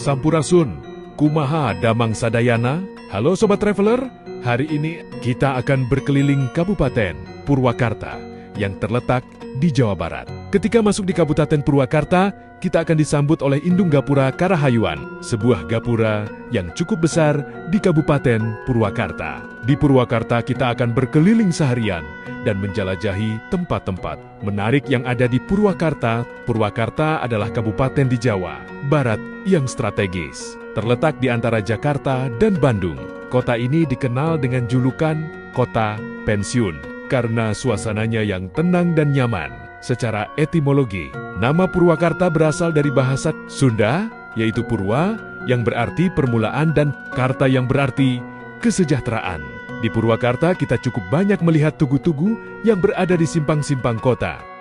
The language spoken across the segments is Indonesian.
Sampurasun, kumaha damang sadayana. Halo Sobat Traveler, hari ini kita akan berkeliling Kabupaten Purwakarta yang terletak di Jawa Barat. Ketika masuk di Kabupaten Purwakarta, kita akan disambut oleh Indung Gapura Karahayuan, sebuah gapura yang cukup besar di Kabupaten Purwakarta. Di Purwakarta kita akan berkeliling seharian dan menjelajahi tempat-tempat menarik yang ada di Purwakarta. Purwakarta adalah kabupaten di Jawa Barat yang strategis, terletak di antara Jakarta dan Bandung. Kota ini dikenal dengan julukan Kota Pensiun karena suasananya yang tenang dan nyaman. Secara etimologi, nama Purwakarta berasal dari bahasa Sunda, yaitu Purwa, yang berarti permulaan, dan Karta yang berarti kesejahteraan. Di Purwakarta kita cukup banyak melihat tugu-tugu yang berada di simpang-simpang kota.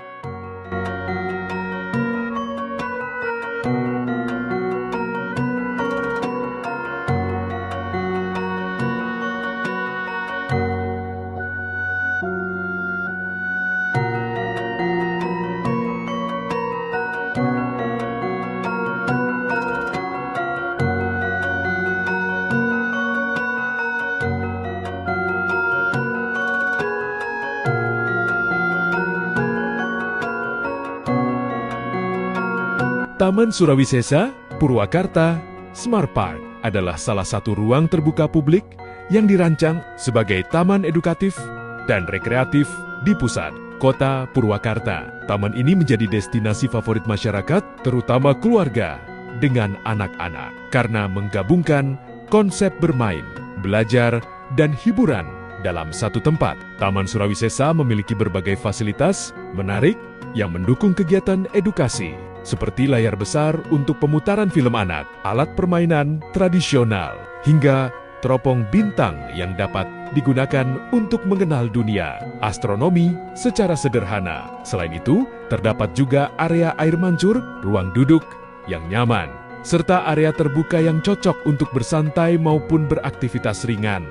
Taman Surawisesa Purwakarta Smart Park adalah salah satu ruang terbuka publik yang dirancang sebagai taman edukatif dan rekreatif di pusat kota Purwakarta. Taman ini menjadi destinasi favorit masyarakat, terutama keluarga dengan anak-anak, karena menggabungkan konsep bermain, belajar, dan hiburan dalam satu tempat. Taman Surawisesa memiliki berbagai fasilitas menarik yang mendukung kegiatan edukasi, seperti layar besar untuk pemutaran film anak, alat permainan tradisional, hingga teropong bintang yang dapat digunakan untuk mengenal dunia astronomi secara sederhana. Selain itu, terdapat juga area air mancur, ruang duduk yang nyaman, serta area terbuka yang cocok untuk bersantai maupun beraktivitas ringan.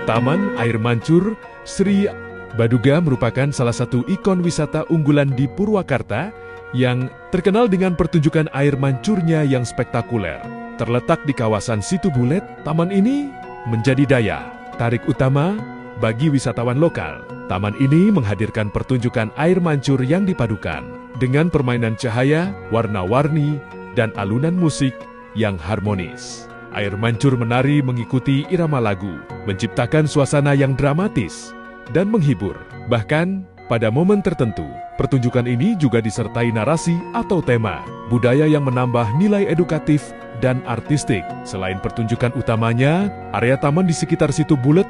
Taman Air Mancur Sri Baduga merupakan salah satu ikon wisata unggulan di Purwakarta yang terkenal dengan pertunjukan air mancurnya yang spektakuler. Terletak di kawasan Situ Bulet, taman ini menjadi daya tarik utama bagi wisatawan lokal. Taman ini menghadirkan pertunjukan air mancur yang dipadukan dengan permainan cahaya, warna-warni, dan alunan musik yang harmonis. Air mancur menari mengikuti irama lagu, menciptakan suasana yang dramatis dan menghibur. Bahkan, pada momen tertentu, pertunjukan ini juga disertai narasi atau tema budaya yang menambah nilai edukatif dan artistik. Selain pertunjukan utamanya, area taman di sekitar Situ Bulet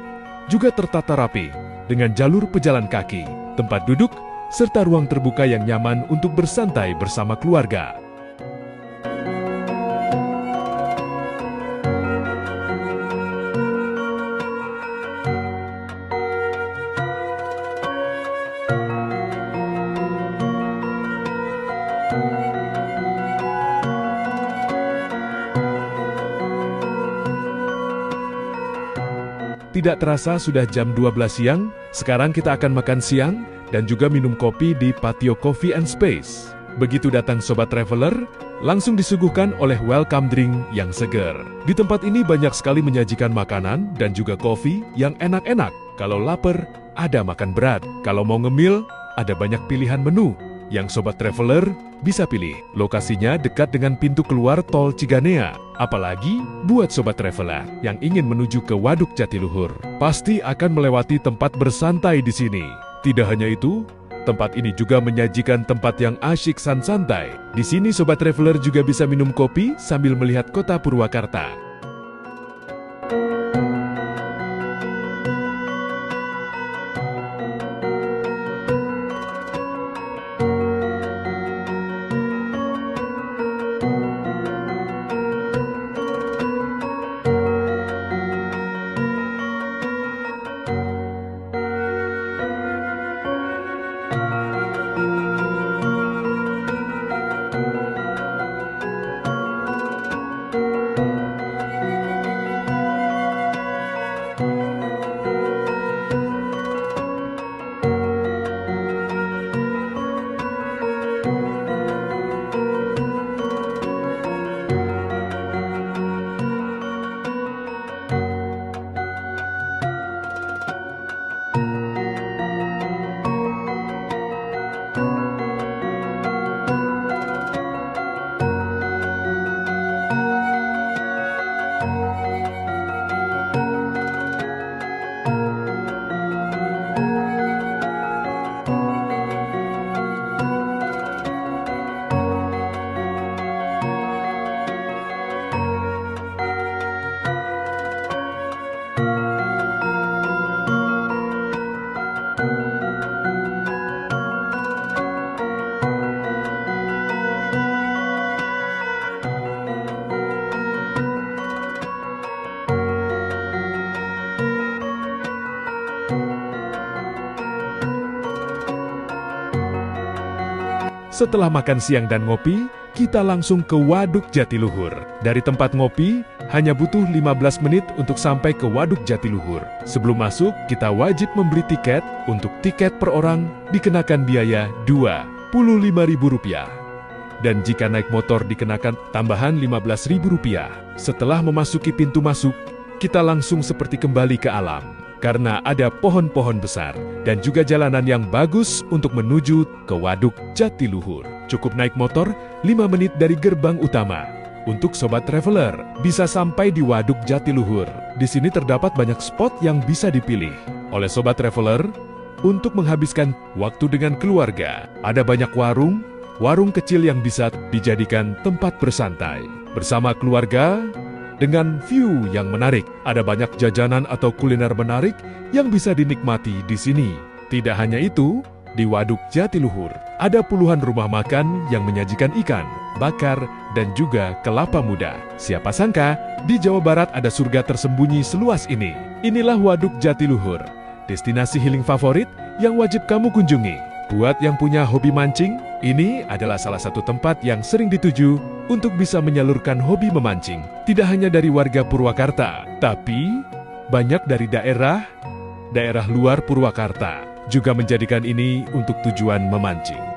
juga tertata rapi dengan jalur pejalan kaki, tempat duduk, serta ruang terbuka yang nyaman untuk bersantai bersama keluarga. Tidak terasa sudah jam 12 siang, sekarang kita akan makan siang dan juga minum kopi di Patio Coffee and Space. Begitu datang Sobat Traveler, langsung disuguhkan oleh welcome drink yang seger. Di tempat ini banyak sekali menyajikan makanan dan juga kopi yang enak-enak. Kalau lapar, ada makan berat. Kalau mau ngemil, ada banyak pilihan menu yang Sobat Traveler bisa pilih. Lokasinya dekat dengan pintu keluar tol Ciganea. Apalagi buat Sobat Traveler yang ingin menuju ke Waduk Jatiluhur, pasti akan melewati tempat bersantai di sini. Tidak hanya itu, tempat ini juga menyajikan tempat yang asyik santai. Di sini Sobat Traveler juga bisa minum kopi sambil melihat kota Purwakarta. Setelah makan siang dan ngopi, kita langsung ke Waduk Jatiluhur. Dari tempat ngopi, hanya butuh 15 menit untuk sampai ke Waduk Jatiluhur. Sebelum masuk, kita wajib membeli tiket. Untuk tiket per orang dikenakan biaya Rp25.000. Dan jika naik motor dikenakan tambahan Rp15.000. Setelah memasuki pintu masuk, kita langsung seperti kembali ke alam. Karena ada pohon-pohon besar dan juga jalanan yang bagus untuk menuju ke Waduk Jatiluhur. Cukup naik motor 5 menit dari gerbang utama. Untuk Sobat Traveler, bisa sampai di Waduk Jatiluhur. Di sini terdapat banyak spot yang bisa dipilih oleh Sobat Traveler untuk menghabiskan waktu dengan keluarga. Ada banyak warung kecil yang bisa dijadikan tempat bersantai bersama keluarga. Dengan view yang menarik, ada banyak jajanan atau kuliner menarik yang bisa dinikmati di sini. Tidak hanya itu, di Waduk Jatiluhur ada puluhan rumah makan yang menyajikan ikan bakar dan juga kelapa muda. Siapa sangka di Jawa Barat ada surga tersembunyi seluas ini. Inilah Waduk Jatiluhur, destinasi healing favorit yang wajib kamu kunjungi. Buat yang punya hobi mancing, ini adalah salah satu tempat yang sering dituju untuk bisa menyalurkan hobi memancing. Tidak hanya dari warga Purwakarta, tapi banyak dari daerah luar Purwakarta juga menjadikan ini untuk tujuan memancing.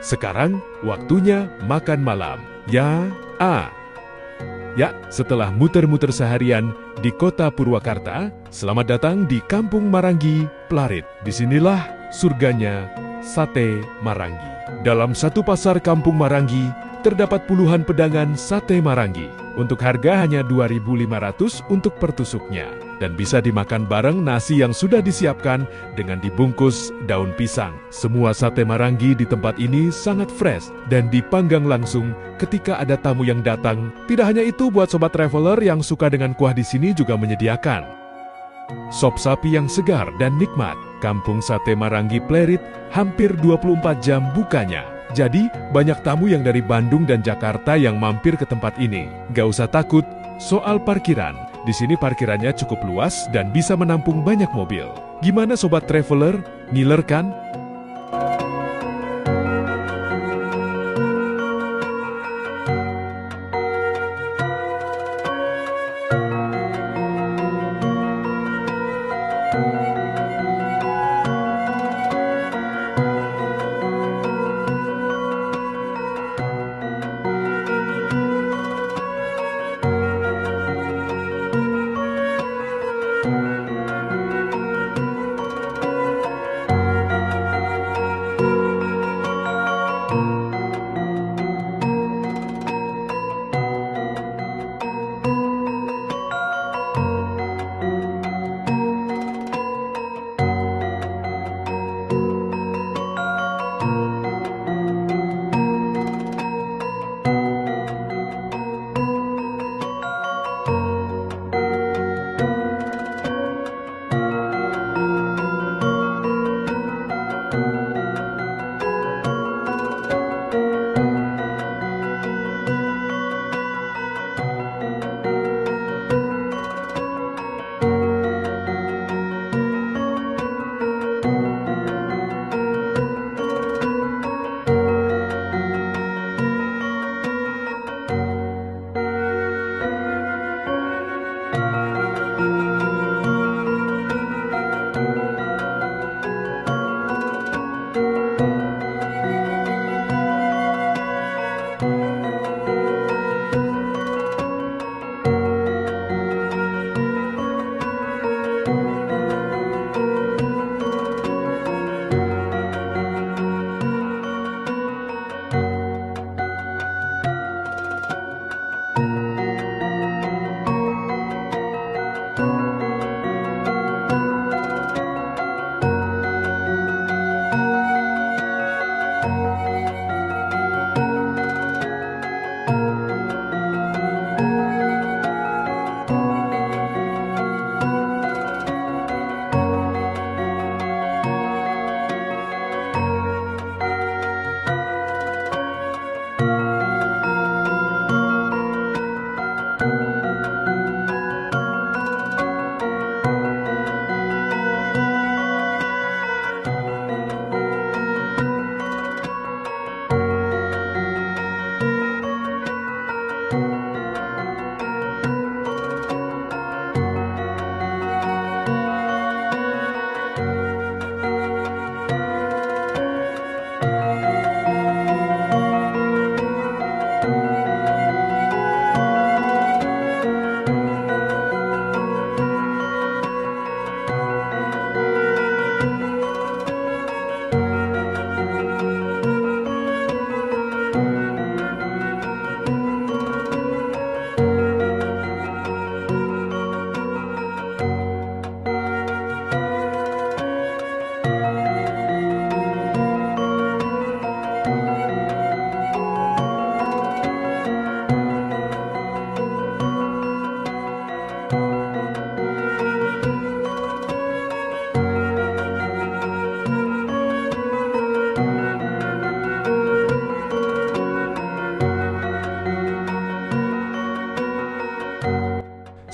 Sekarang waktunya makan malam. Ya, Ya, setelah muter-muter seharian di kota Purwakarta, selamat datang di Kampung Maranggi, Plerit. Disinilah surganya sate Maranggi. Dalam satu pasar Kampung Maranggi, terdapat puluhan pedagang sate Maranggi. Untuk harga hanya 2.500 untuk per tusuknya. Dan bisa dimakan bareng nasi yang sudah disiapkan dengan dibungkus daun pisang. Semua sate Maranggi di tempat ini sangat fresh dan dipanggang langsung ketika ada tamu yang datang. Tidak hanya itu, buat sobat traveler yang suka dengan kuah di sini juga menyediakan sop sapi yang segar dan nikmat. Kampung Sate Maranggi Plerit hampir 24 jam bukanya. Jadi, banyak tamu yang dari Bandung dan Jakarta yang mampir ke tempat ini. Gak usah takut soal parkiran. Di sini parkirannya cukup luas dan bisa menampung banyak mobil. Gimana sobat traveler? Ngiler kan?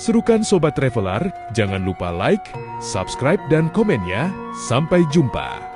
Serukan Sobat Traveler, jangan lupa like, subscribe, dan komen ya. Sampai jumpa.